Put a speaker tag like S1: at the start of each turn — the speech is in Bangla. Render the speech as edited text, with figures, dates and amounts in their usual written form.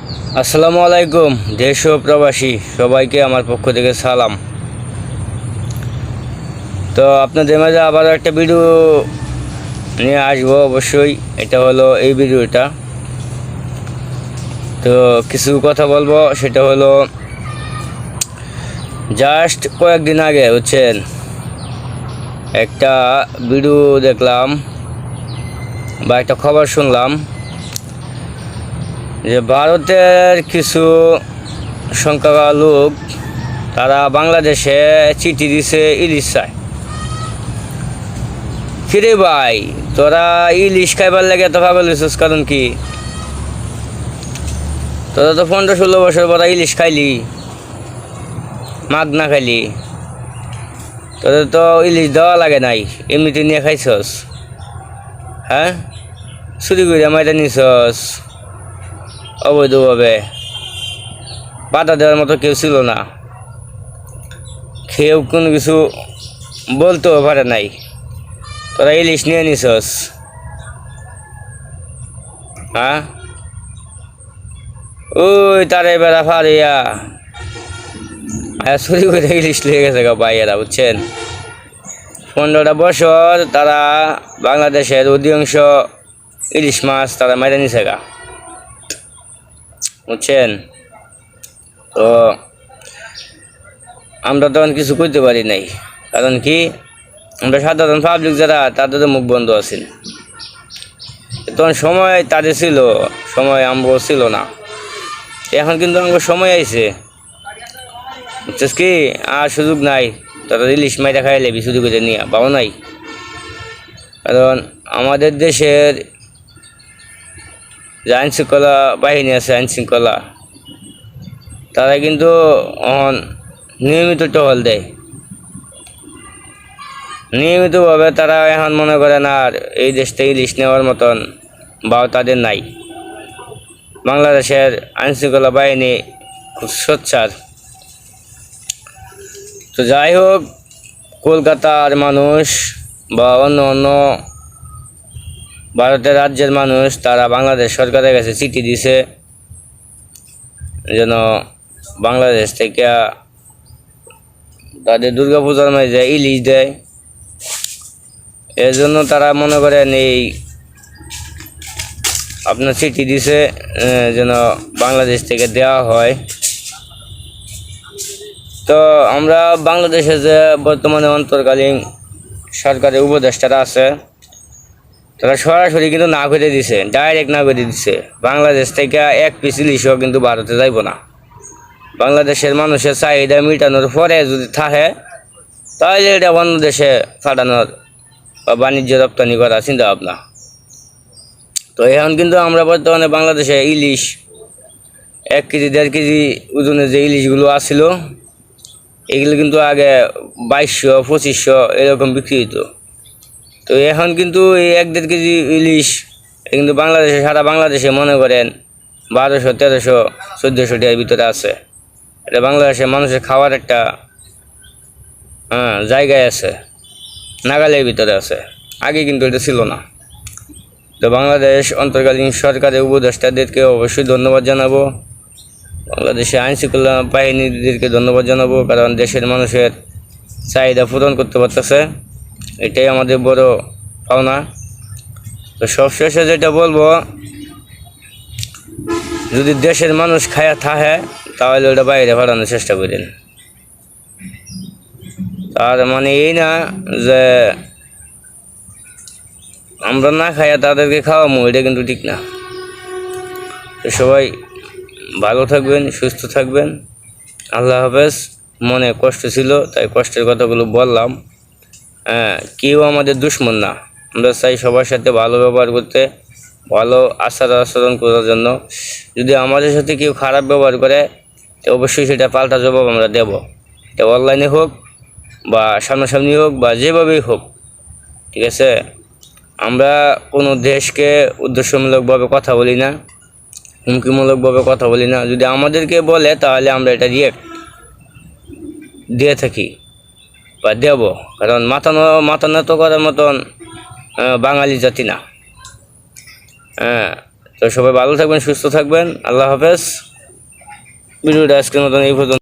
S1: আসসালামু আলাইকুম দেশ ও প্রবাসী সবাইকে আমার পক্ষ থেকে সালাম। তো আপনাদের মাঝে আবার একটা ভিডিও নিয়ে আসবো অবশ্যই। এটা হলো এই ভিডিওটা। তো কিছু কথা বলবো, সেটা হলো জাস্ট কয়েকদিন আগে হচ্ছেন একটা ভিডিও দেখলাম বা একটা খবর শুনলাম যে ভারতের কিছু সংখ্যক লোক তারা বাংলাদেশে চিঠি দিছে ইলিশ চায়। কিরে ভাই, তোরা ইলিশ খাইবার লাগে এত পাগল হইছিস কারণ কি? তোরা তো 15-16 বছর পর ইলিশ খাইলি, মাগ না খাইলি, তোদের তো ইলিশ দেওয়া লাগে নাই, এমনিতে নিয়ে খাইছস। হ্যাঁ, চুরি করে মাইটা নিছস অবৈধভাবে, বাধা দেওয়ার মতো কেউ ছিল না, কেউ কোনো কিছু বলতেও পারে নাই, তোরা ইলিশ নিয়ে নিছস। হ্যাঁ, ওই তারে বেড়া ফারিয়া চুরি করে ইলিশ লেগে গেছে গা ভাইয়েরা, বুঝছেন? 15টা বছর তারা বাংলাদেশের অধিকাংশ ইলিশ মাছ তারা মেরে নিছে গা, বুঝছেন? তো আমরা তখন কিছু করতে পারি নাই, কারণ কি আমরা সাধারণ পাবলিক যারা, তাদের তো মুখ বন্ধ আছেন। তখন সময় তাদের ছিল, সময় আমগো ছিল না। এখন কিন্তু আমগো সময় আইছে, বুঝছিস কি? আর সুযোগ নাই, তারা ইলিশ মাইটা খাইলে বিশুদ্ধি করে নিয়ে পাও নাই। কারণ আমাদের দেশের যে আইনশৃঙ্খলা বাহিনী আছে, আইনশৃঙ্খলা, তারা কিন্তু নিয়মিত টহল দেয়, নিয়মিতভাবে। তারা এখন মনে করেন আর এই দেশটা ইলিশ নেওয়ার মতন বাও তাদের নাই। বাংলাদেশের আইনশৃঙ্খলা বাহিনী খুব সোচ্চার। তো যাই হোক, কলকাতার মানুষ বা অন্য অন্য ভারতের রাজ্যের মানুষ তারা বাংলাদেশ সরকারের কাছে চিঠি দিছে যেন বাংলাদেশ থেকে তাদের দুর্গাপূজার মাঝে ইলিশ দেয়। এর জন্য তারা মনে করেন এই আপনার চিঠি দিছে যেন বাংলাদেশ থেকে দেওয়া হয়। তো আমরা বাংলাদেশে যে বর্তমানে অন্তর্কালীন সরকারের উপদেষ্টারা আছে, তারা সরাসরি কিন্তু না করে দিছে, ডাইরেক্ট না করে দিছে, বাংলাদেশ থেকে এক পিস ইলিশও কিন্তু ভারতে যাইব না। বাংলাদেশের মানুষের চাহিদা মেটানোর পরে যদি থাকে, তাহলে এটা অন্য দেশে পাঠানোর বা বাণিজ্য রপ্তানি করার চিন্তা ভাবনা। তো এখন কিন্তু আমরা বর্তমানে বাংলাদেশে ইলিশ 1 কেজি 1.5 কেজি ওজনের যে ইলিশগুলো আসছিল, এগুলো কিন্তু আগে 2200-2500 এরকম বিক্রি হতো। তো এখন কিন্তু এই 1-1.5 কেজি ইলিশ কিন্তু বাংলাদেশে, সারা বাংলাদেশে মনে করেন 1200, 1300, 1400 টাকার ভিতরে আছে। এটা বাংলাদেশের মানুষের খাওয়ার একটা জায়গায় আছে, নাগালের ভিতরে আছে। আগে কিন্তু এটা ছিল না। তো বাংলাদেশ অন্তর্কালীন সরকারের উপদেষ্টাদেরকে অবশ্যই ধন্যবাদ জানাবো, বাংলাদেশের আইনশৃঙ্খলা বাহিনীদেরকে ধন্যবাদ জানাবো, কারণ দেশের মানুষের চাহিদা পূরণ করতে পারতেছে। এটাই আমাদের বড় পাওনা। তো সবশেষে যেটা বলবো, যদি দেশের মানুষ খায়া থাকে তাহলে ওটা বাইরে পাঠানোর চেষ্টা করেন। তার মানে এই না যে আমরা না খাইয়া তাদেরকে খাওয়াবো, এটা কিন্তু ঠিক না। তো সবাই ভালো থাকবেন, সুস্থ থাকবেন। আল্লাহ হাফেজ। মনে কষ্ট ছিল তাই কষ্টের কথাগুলো বললাম। কেউ আমাদের দুশ্মন না, আমরা চাই সবার সাথে ভালো ব্যবহার করতে, ভালো আচরণ করার জন্য। যদি আমাদের সাথে কেউ খারাপ ব্যবহার করে, তো অবশ্যই সেটা পাল্টা জবাব আমরা দেব। এটা অনলাইনে হোক বা সামনাসামনি হোক বা যেভাবেই হোক, ঠিক আছে? আমরা কোনো দেশকে উদ্দেশ্যমূলকভাবে কথা বলি না, হুমকিমূলকভাবে কথা বলি না। যদি আমাদেরকে বলে তাহলে আমরা এটা রিয়েক্ট দিয়ে থাকি বা দেব, কারণ মাথা নত করার মতন বাঙালি জাতি না। তো সবাই ভালো থাকবেন, সুস্থ থাকবেন। আল্লাহ হাফেজ। ভিডিওটা আজকের মতন এই পর্যন্ত।